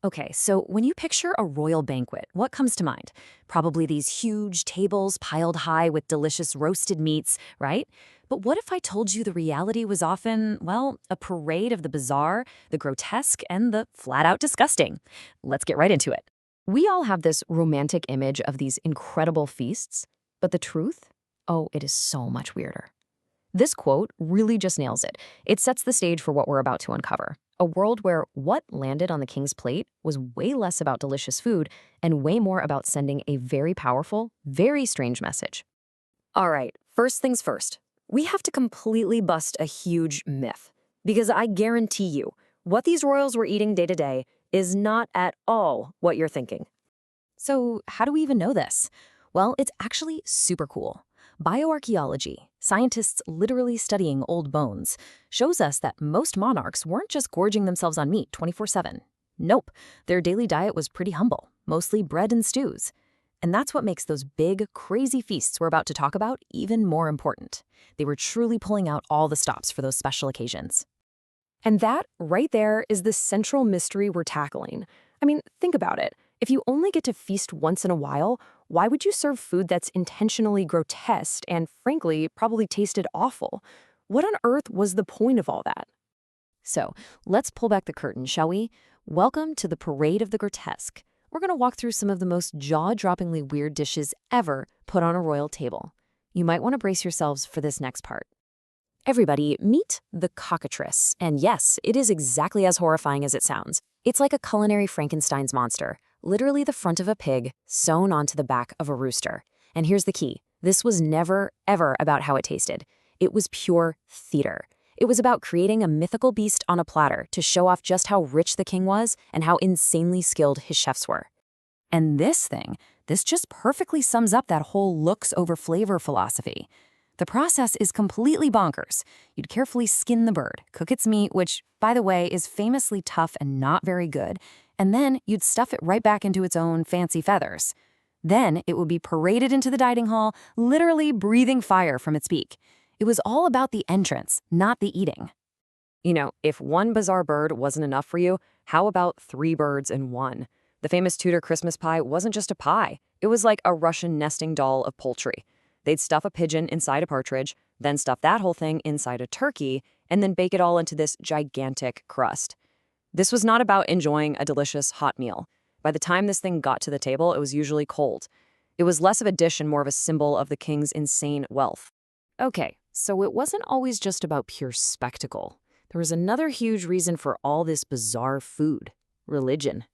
Okay, so when you picture a royal banquet, what comes to mind? Probably these huge tables piled high with delicious roasted meats, right? But what if I told you the reality was often, well, a parade of the bizarre, the grotesque, and the flat out disgusting? Let's get right into it. We all have this romantic image of these incredible feasts, but the truth? Oh, it is so much weirder. This quote really just nails it. It sets the stage for what we're about to uncover. A world where what landed on the king's plate was way less about delicious food and way more about sending a very powerful, very strange message. All right, first things first. We have to completely bust a huge myth. Because I guarantee you, what these royals were eating day to day is not at all what you're thinking. So, how do we even know this? Well, it's actually super cool. Bioarchaeology, scientists literally studying old bones, shows us that most monarchs weren't just gorging themselves on meat 24/7. Nope, their daily diet was pretty humble, mostly bread and stews. And that's what makes those big, crazy feasts we're about to talk about even more important. They were truly pulling out all the stops for those special occasions. And that, right there, is the central mystery we're tackling. I mean, think about it. If you only get to feast once in a while, why would you serve food that's intentionally grotesque and, frankly, probably tasted awful? What on earth was the point of all that? So, let's pull back the curtain, shall we? Welcome to the Parade of the Grotesque. We're going to walk through some of the most jaw-droppingly weird dishes ever put on a royal table. You might want to brace yourselves for this next part. Everybody, meet the cockatrice. And yes, it is exactly as horrifying as it sounds. It's like a culinary Frankenstein's monster, literally the front of a pig sewn onto the back of a rooster. And here's the key. This was never, ever about how it tasted. It was pure theater. It was about creating a mythical beast on a platter to show off just how rich the king was and how insanely skilled his chefs were. And this just perfectly sums up that whole looks over flavor philosophy. The process is completely bonkers. You'd carefully skin the bird, cook its meat, which, by the way, is famously tough and not very good, and then you'd stuff it right back into its own fancy feathers. Then it would be paraded into the dining hall, literally breathing fire from its beak. It was all about the entrance, not the eating. You know, if one bizarre bird wasn't enough for you, how about 3 birds in one? The famous Tudor Christmas pie wasn't just a pie. It was like a Russian nesting doll of poultry. They'd stuff a pigeon inside a partridge, then stuff that whole thing inside a turkey, and then bake it all into this gigantic crust. This was not about enjoying a delicious hot meal. By the time this thing got to the table, it was usually cold. It was less of a dish and more of a symbol of the king's insane wealth. Okay, so it wasn't always just about pure spectacle. There was another huge reason for all this bizarre food: religion.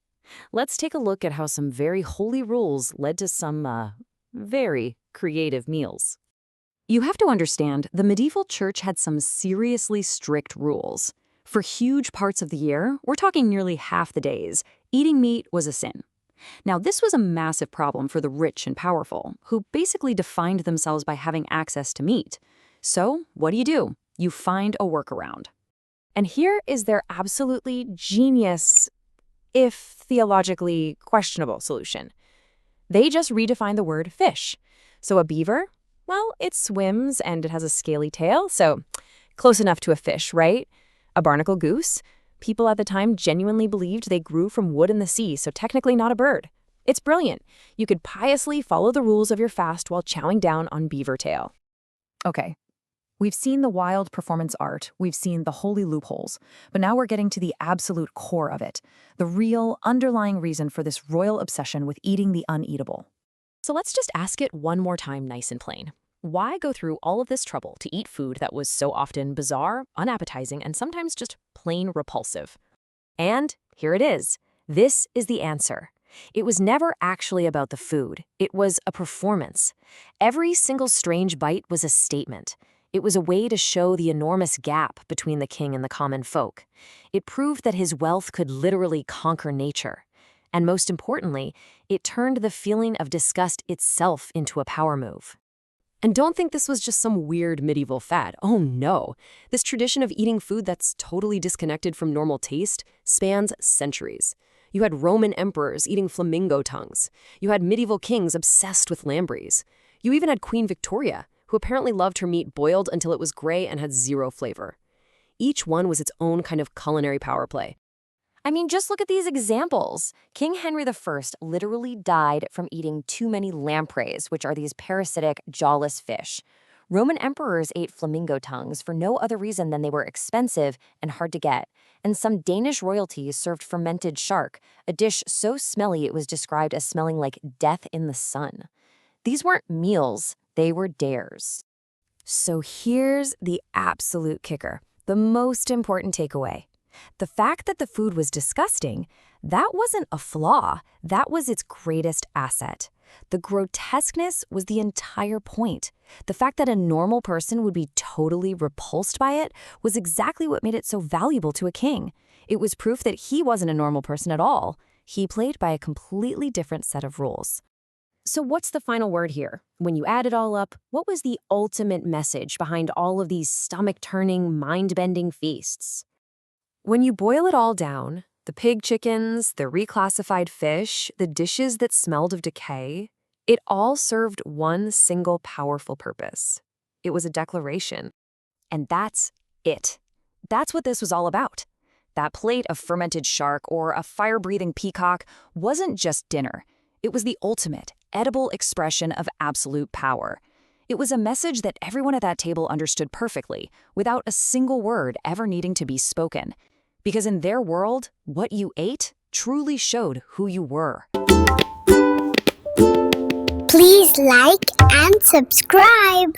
Let's take a look at how some very holy rules led to some, very creative meals. You have to understand, the medieval church had some seriously strict rules. For huge parts of the year, we're talking nearly half the days, eating meat was a sin. Now, this was a massive problem for the rich and powerful, who basically defined themselves by having access to meat. So, what do? You find a workaround. And here is their absolutely genius, if theologically questionable, solution. They just redefined the word fish. So a beaver, well, it swims and it has a scaly tail, so close enough to a fish, right? A barnacle goose? People at the time genuinely believed they grew from wood in the sea, so technically not a bird. It's brilliant. You could piously follow the rules of your fast while chowing down on beaver tail. Okay, we've seen the wild performance art, we've seen the holy loopholes, but now we're getting to the absolute core of it, the real underlying reason for this royal obsession with eating the uneatable. So let's just ask it one more time nice and plain. Why go through all of this trouble to eat food that was so often bizarre, unappetizing, and sometimes just plain repulsive? And here it is. This is the answer. It was never actually about the food. It was a performance. Every single strange bite was a statement. It was a way to show the enormous gap between the king and the common folk. It proved that his wealth could literally conquer nature. And most importantly, it turned the feeling of disgust itself into a power move. And don't think this was just some weird medieval fad. Oh no. This tradition of eating food that's totally disconnected from normal taste spans centuries. You had Roman emperors eating flamingo tongues. You had medieval kings obsessed with lampreys. You even had Queen Victoria, who apparently loved her meat boiled until it was gray and had zero flavor. Each one was its own kind of culinary power play. I mean, just look at these examples. King Henry I literally died from eating too many lampreys, which are these parasitic, jawless fish. Roman emperors ate flamingo tongues for no other reason than they were expensive and hard to get. And some Danish royalties served fermented shark, a dish so smelly it was described as smelling like death in the sun. These weren't meals, they were dares. So here's the absolute kicker, the most important takeaway. The fact that the food was disgusting, that wasn't a flaw, that was its greatest asset. The grotesqueness was the entire point. The fact that a normal person would be totally repulsed by it was exactly what made it so valuable to a king. It was proof that he wasn't a normal person at all. He played by a completely different set of rules. So what's the final word here? When you add it all up, what was the ultimate message behind all of these stomach-turning, mind-bending feasts? When you boil it all down, the pig chickens, the reclassified fish, the dishes that smelled of decay, it all served one single powerful purpose. It was a declaration. And that's it. That's what this was all about. That plate of fermented shark or a fire-breathing peacock wasn't just dinner. It was the ultimate, edible expression of absolute power. It was a message that everyone at that table understood perfectly, without a single word ever needing to be spoken. Because in their world, what you ate truly showed who you were. Please like and subscribe.